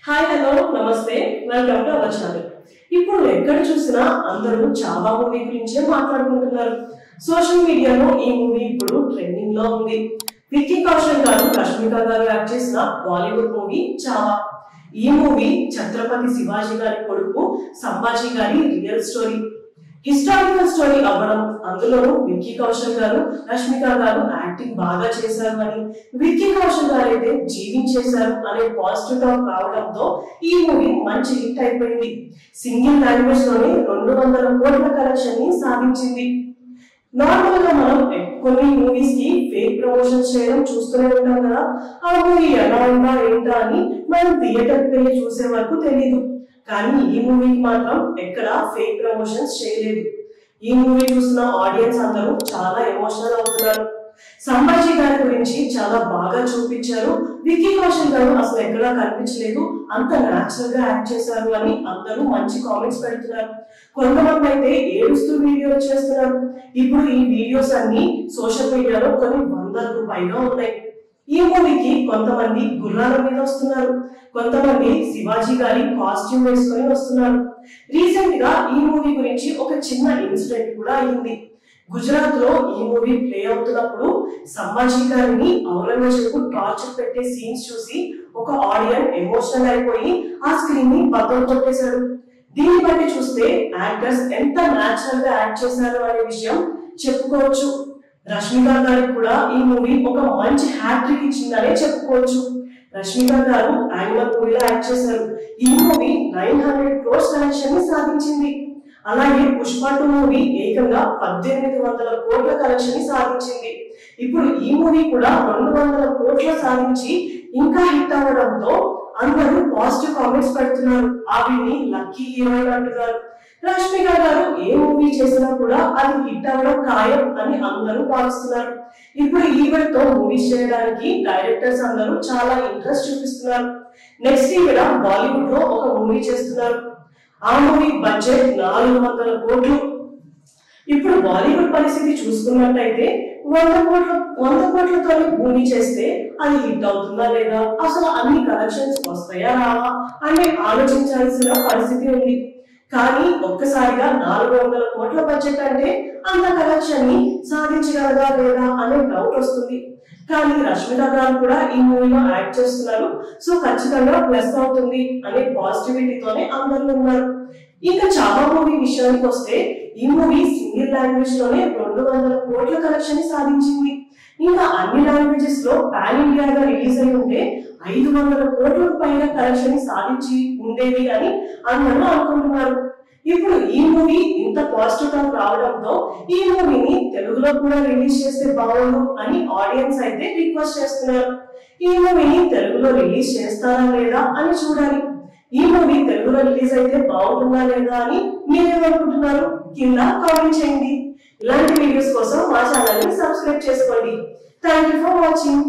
Hi hello నమస్తే welcome to our channel. ఇప్పుడు ఎక్కడ చూసినా అందరూ చావా మూవీ గురించే మాట్లాడుకుంటున్నారు. సోషల్ మీడియాలో ఈ మూవీ ఇప్పుడు ట్రెండింగ్ లో ఉంది. విక్కీ కౌశల్ గారు, రష్మిక గారు యాక్ట్ చేసిన బాలీవుడ్ మూవీ చావా. ఈ మూవీ ఛత్రపతి శివాజీ గారి కొడుకు సంభాజీ గారి రియల్ స్టోరీ, హిస్టారికల్ స్టోరీ అవ్వడం, అందులోనూ విక్కీ కౌశల్ గారు, రష్మిక గారు యాక్టింగ్ బాగా చేశారు అని, విక్కీ కౌశల్ గారు అయితే జీవించేశారు అనే పాజిటివ్ టాక్ రావడంతో ఈ మూవీ మంచి హిట్ అయిపోయింది. సింగిల్ లాంగ్వేజ్ లోనే 200 కోట్ల కలెక్షన్ ని సాధించింది. నార్మల్ గా మనం కొన్ని మూవీస్ కి ఫేక్ ప్రమోషన్స్ చేయడం చూస్తూనే ఉంటాం కదా. ఆ మూవీ ఎలా ఉందా ఏంటా అని మనం థియేటర్ కి వెళ్ళి చూసే వరకు తెలియదు. కానీ ఈ మూవీకి మాత్రం ఎక్కడ ఫేక్ ప్రమోషన్స్ చేయలేదు. ఈ మూవీ చూసిన ఆడియన్స్ అందరూ చాలా ఎమోషనల్ అవుతున్నారు. సంభాజీ గారి గురించి చాలా బాగా చూపించారు. విక్కీ కౌశల్ గారు అసలు ఎక్కడా కనిపించలేదు, అంత న్యాచురల్ గా యాక్ట్ చేశారు అని అందరూ మంచి కామెంట్స్ పెడుతున్నారు. కొంతమంది అయితే ఏడుస్తూ వీడియోలు చేస్తున్నారు. ఇప్పుడు ఈ వీడియోస్ అన్ని సోషల్ మీడియాలో కొన్ని 100కు పైగా ఉన్నాయి. ఈ మూవీకి కొంతమంది గుర్రాల మీద వస్తున్నారు, కొంతమంది శివాజీ గారి కాస్ట్యూమ్ వేసుకొని వస్తున్నారు. రీసెంట్ గా ఈ మూవీ గురించి ఒక చిన్న ఇన్సిడెంట్ కూడా అయింది. గుజరాత్ లో ఈ మూవీ ప్లే అవుతున్నప్పుడు సంభాజీ గారిని ఔరంగజేబు టార్చర్ పెట్టే సీన్స్ చూసి ఒక ఆడియన్ ఎమోషనల్ అయిపోయి ఆ స్క్రీన్ ని బద్దలు కొట్టేశాడు. దీన్ని బట్టి చూస్తే యాక్టర్స్ ఎంత న్యాచురల్ గా యాక్ట్ చేశారు అనే విషయం చెప్పుకోవచ్చు. రష్మిక గారికి కూడా ఈ మూవీ ఒక మంచి హ్యాట్రిక్ ఇచ్చిందనే చెప్పుకోవచ్చు. రష్మిక గారు యానిమల్ మూవీలో యాక్ట్ చేశారు. ఈ మూవీ 900 crores కలెక్షన్ ని సాధించింది. అలాగే పుష్ప 2 మూవీ ఏకంగా 1800 కోట్ల కలెక్షన్ ని సాధించింది. ఇప్పుడు ఈ మూవీ కూడా 200 కోట్ల సాధించి ఇంకా హిట్ అవ్వడంతో అందరూ పాజిటివ్ కామెంట్స్ పెడుతున్నారు. ఆవిడ్ని లక్కీ హీరోయిన్ అంటున్నారు. రష్మిక గారు ఏ మూవీ చేసినా కూడా అది హిట్ అవ్వడం ఖాయం అని అందరూ భావిస్తున్నారు. ఇప్పుడు ఈవెంట్ తో మూవీస్ చేయడానికి డైరెక్టర్స్ అందరూ చాలా ఇంట్రెస్ట్ చూపిస్తున్నారు. నెక్స్ట్ ఈవిడ బాలీవుడ్ లో ఒక మూవీ చేస్తున్నారు. ఆ మూవీ బడ్జెట్ 400 కోట్లు. ఇప్పుడు బాలీవుడ్ పరిస్థితి చూసుకున్నట్టయితే 100 కోట్లతో మూవీ చేస్తే అది హిట్ అవుతుందా లేదా, అసలు అన్ని కలెక్షన్స్ వస్తాయా రావా అని ఆలోచించాల్సిన పరిస్థితి ఉంది. కానీ ఒక్కసారిగా 400 కోట్ల బడ్జెట్ అంటే అంత కలెక్షన్ ని సాధించగలదా లేదా అనే డౌట్ వస్తుంది. కానీ రష్మిక గారు కూడా ఈ మూవీలో యాక్ట్ చేస్తున్నారు, సో ఖచ్చితంగా ప్లస్ అవుతుంది అనే పాజిటివిటీతోనే అందరూ ఉన్నారు. ఇంకా చావా మూవీ విషయానికి వస్తే ఈ మూవీ సింగిల్ లాంగ్వేజ్ లోనే 200 కోట్ల కలెక్షన్ ని సాధించింది. ఇంకా అన్ని లాంగ్వేజెస్ లో పాన్ ఇండియాగా రిలీజ్ అయి ఉంటే 500 కోట్లకు పైన కలెక్షన్ ని సాధించి ఉండేది అని అందరూ అనుకుంటున్నారు. ఇప్పుడు ఈ మూవీ ఇంత పాజిటివ్ టాక్ రావడంతో ఈ మూవీని తెలుగులో కూడా రిలీజ్ చేస్తే బాగుండు అని ఆడియన్స్ అయితే రిక్వెస్ట్ చేస్తున్నారు. ఈ మూవీని తెలుగులో రిలీజ్ చేస్తారా లేదా అని చూడాలి. ఈ మూవీ తెలుగులో రిలీజ్ అయితే బాగుంటుందా లేదా అని మీరేమనుకుంటున్నారు కింద కామెంట్ చేయండి. ఇలాంటి వీడియోస్ కోసం మా ఛానల్ ని సబ్స్క్రైబ్ చేసుకోండి. Thank you for watching.